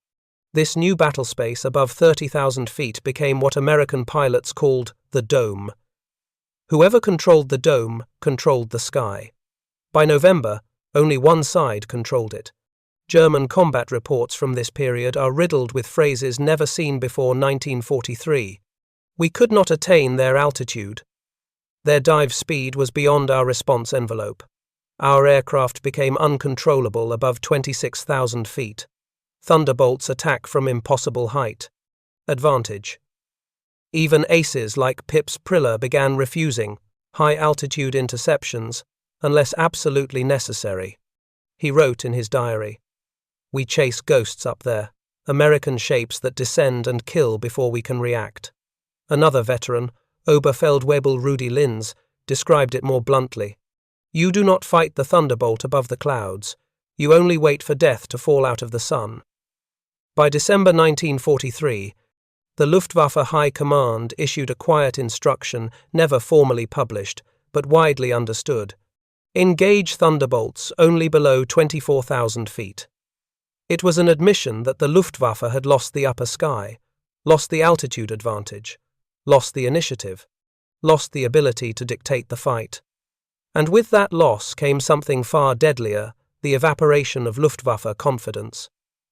This new battle space above 30,000 feet became what American pilots called the dome. Whoever controlled the dome controlled the sky. By November, only one side controlled it. German combat reports from this period are riddled with phrases never seen before 1943. We could not attain their altitude. Their dive speed was beyond our response envelope. Our aircraft became uncontrollable above 26,000 feet. Thunderbolts attack from impossible height. Advantage. Even aces like Pip's Priller began refusing high-altitude interceptions unless absolutely necessary. He wrote in his diary, "We chase ghosts up there, American shapes that descend and kill before we can react." Another veteran, Oberfeldwebel Rudi Linz, described it more bluntly. "You do not fight the Thunderbolt above the clouds. You only wait for death to fall out of the sun." By December 1943, the Luftwaffe High Command issued a quiet instruction, never formally published, but widely understood. Engage Thunderbolts only below 24,000 feet. It was an admission that the Luftwaffe had lost the upper sky, lost the altitude advantage, lost the initiative, lost the ability to dictate the fight. And with that loss came something far deadlier, the evaporation of Luftwaffe confidence.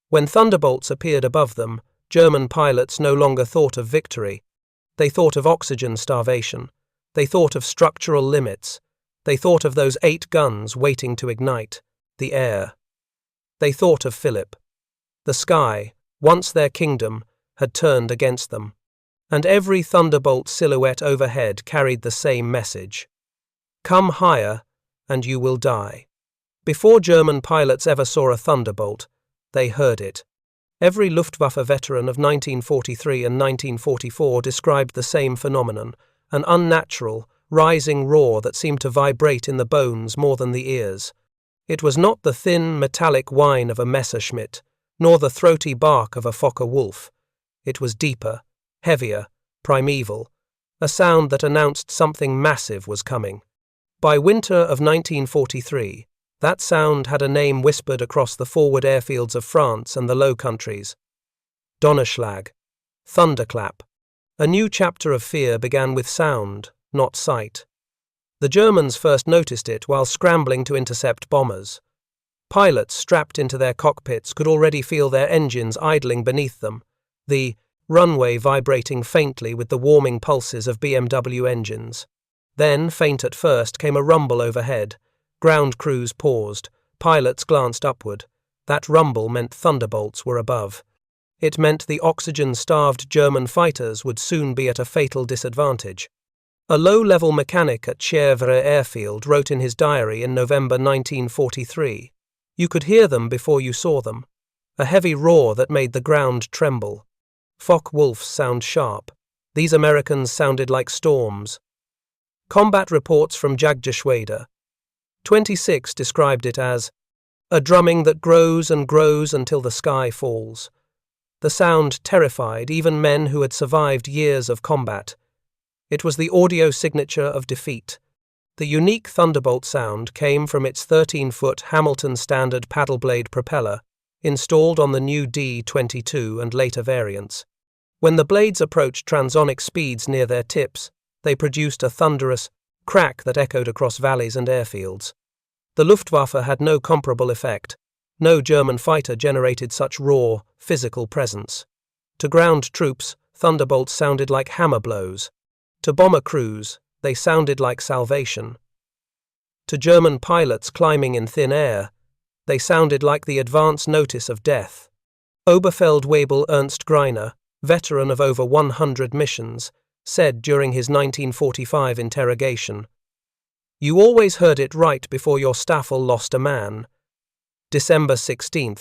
When Thunderbolts appeared above them, German pilots no longer thought of victory. They thought of oxygen starvation. They thought of structural limits. They thought of those 8 guns waiting to ignite, the air. They thought of Philip. The sky, once their kingdom, had turned against them. And every Thunderbolt silhouette overhead carried the same message. Come higher, and you will die. Before German pilots ever saw a Thunderbolt, they heard it. Every Luftwaffe veteran of 1943 and 1944 described the same phenomenon, an unnatural, rising roar that seemed to vibrate in the bones more than the ears. It was not the thin, metallic whine of a Messerschmitt, nor the throaty bark of a Focke-Wulf. It was deeper, heavier, primeval, a sound that announced something massive was coming. By winter of 1943, that sound had a name whispered across the forward airfields of France and the Low Countries. Donnerschlag. Thunderclap. A new chapter of fear began with sound, not sight. The Germans first noticed it while scrambling to intercept bombers. Pilots strapped into their cockpits could already feel their engines idling beneath them, the runway vibrating faintly with the warming pulses of BMW engines. Then, faint at first, came a rumble overhead. Ground crews paused. Pilots glanced upward. That rumble meant Thunderbolts were above. It meant the oxygen-starved German fighters would soon be at a fatal disadvantage. A low-level mechanic at Chèvre Airfield wrote in his diary in November 1943, "You could hear them before you saw them. A heavy roar that made the ground tremble. Focke-Wulfs sound sharp. These Americans sounded like storms. Combat reports from Jagdgeschwader Twenty-Six described it as a drumming that grows and grows until the sky falls. The sound terrified even men who had survived years of combat. It was the audio signature of defeat. The unique Thunderbolt sound came from its 13-foot Hamilton standard paddle blade propeller, installed on the new D-22 and later variants. When the blades approached transonic speeds near their tips, they produced a thunderous crack that echoed across valleys and airfields. The Luftwaffe had no comparable effect. No German fighter generated such raw, physical presence. To ground troops, Thunderbolts sounded like hammer blows. To bomber crews, they sounded like salvation. To German pilots climbing in thin air, they sounded like the advance notice of death. Oberfeldwebel Ernst Greiner, veteran of over 100 missions, said during his 1945 interrogation, "You always heard it right before your Staffel lost a man." December 16,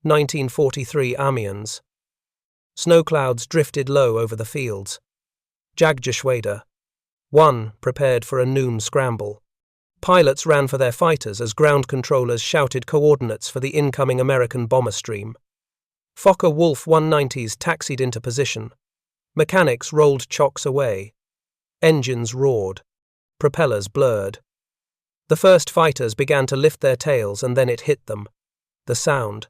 1943 Amiens. Snow clouds drifted low over the fields. Jagdgeschwader 1 prepared for a noon scramble. Pilots ran for their fighters as ground controllers shouted coordinates for the incoming American bomber stream. Fokker Wolf 190s taxied into position. Mechanics rolled chocks away. Engines roared. Propellers blurred. The first fighters began to lift their tails and then it hit them. The sound.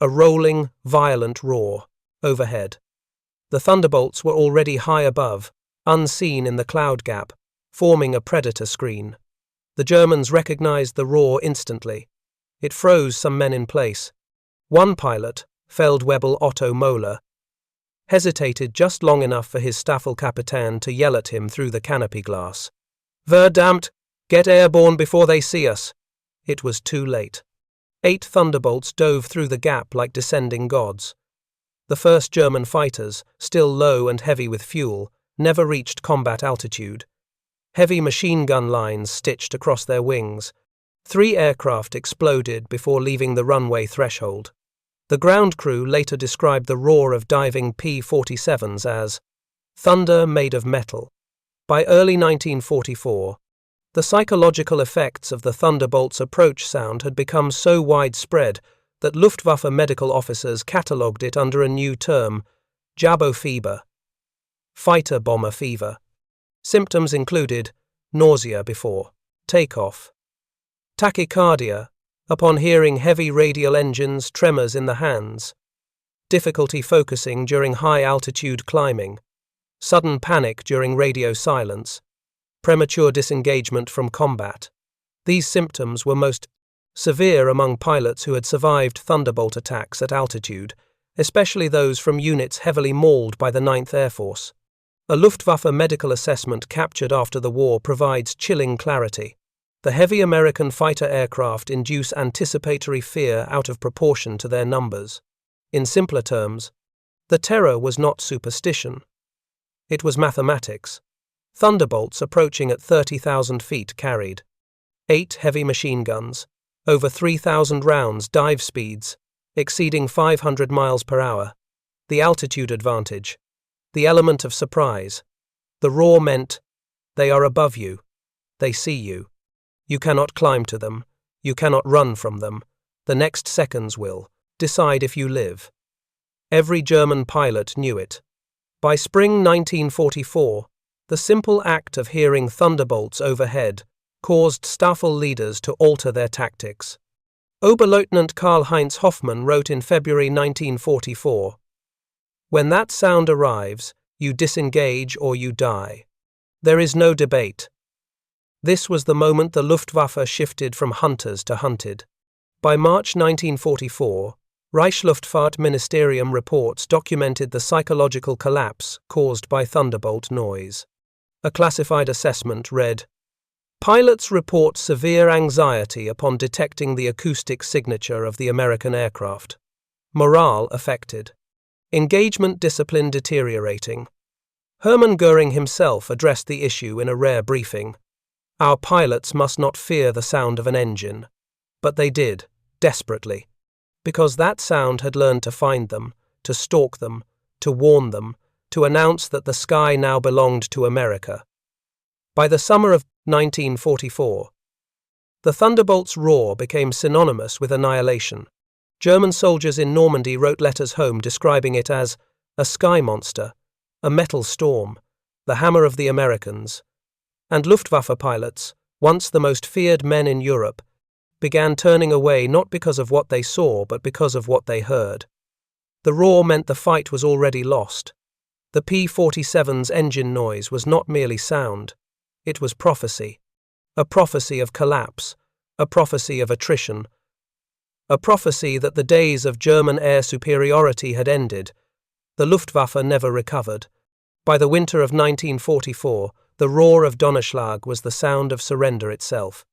A rolling, violent roar. Overhead. The Thunderbolts were already high above, unseen in the cloud gap, forming a predator screen. The Germans recognized the roar instantly. It froze some men in place. One pilot, Feldwebel Otto Moeller, hesitated just long enough for his Staffelkapitän to yell at him through the canopy glass. "Verdammt! Get airborne before they see us!" It was too late. 8 Thunderbolts dove through the gap like descending gods. The first German fighters, still low and heavy with fuel, never reached combat altitude. Heavy machine gun lines stitched across their wings. 3 aircraft exploded before leaving the runway threshold. The ground crew later described the roar of diving P-47s as thunder made of metal. By early 1944, the psychological effects of the Thunderbolt's approach sound had become so widespread that Luftwaffe medical officers catalogued it under a new term, Jabo fever, fighter bomber fever. Symptoms included nausea before takeoff, tachycardia upon hearing heavy radial engines, tremors in the hands, difficulty focusing during high-altitude climbing, sudden panic during radio silence, premature disengagement from combat. These symptoms were most severe among pilots who had survived Thunderbolt attacks at altitude, especially those from units heavily mauled by the 9th Air Force. A Luftwaffe medical assessment captured after the war provides chilling clarity. The heavy American fighter aircraft induce anticipatory fear out of proportion to their numbers. In simpler terms, the terror was not superstition. It was mathematics. Thunderbolts approaching at 30,000 feet carried 8 heavy machine guns, over 3,000 rounds, dive speeds exceeding 500 miles per hour, the altitude advantage, the element of surprise. The roar meant, they are above you, they see you. You cannot climb to them, you cannot run from them, the next seconds will decide if you live. Every German pilot knew it. By spring 1944, the simple act of hearing Thunderbolts overhead caused Staffel leaders to alter their tactics. Oberleutnant Karl-Heinz Hoffmann wrote in February 1944, "When that sound arrives, you disengage or you die. There is no debate." This was the moment the Luftwaffe shifted from hunters to hunted. By March 1944, Reichsluftfahrtministerium reports documented the psychological collapse caused by Thunderbolt noise. A classified assessment read, "Pilots report severe anxiety upon detecting the acoustic signature of the American aircraft. Morale affected. Engagement discipline deteriorating." Hermann Göring himself addressed the issue in a rare briefing. "Our pilots must not fear the sound of an engine." But they did, desperately, because that sound had learned to find them, to stalk them, to warn them, to announce that the sky now belonged to America. By the summer of 1944, the Thunderbolts' roar became synonymous with annihilation. German soldiers in Normandy wrote letters home describing it as a sky monster, a metal storm, the hammer of the Americans, and Luftwaffe pilots, once the most feared men in Europe, began turning away not because of what they saw but because of what they heard. The roar meant the fight was already lost. The P-47's engine noise was not merely sound, it was prophecy. A prophecy of collapse, a prophecy of attrition, a prophecy that the days of German air superiority had ended. The Luftwaffe never recovered. By the winter of 1944, the roar of Donnerschlag was the sound of surrender itself.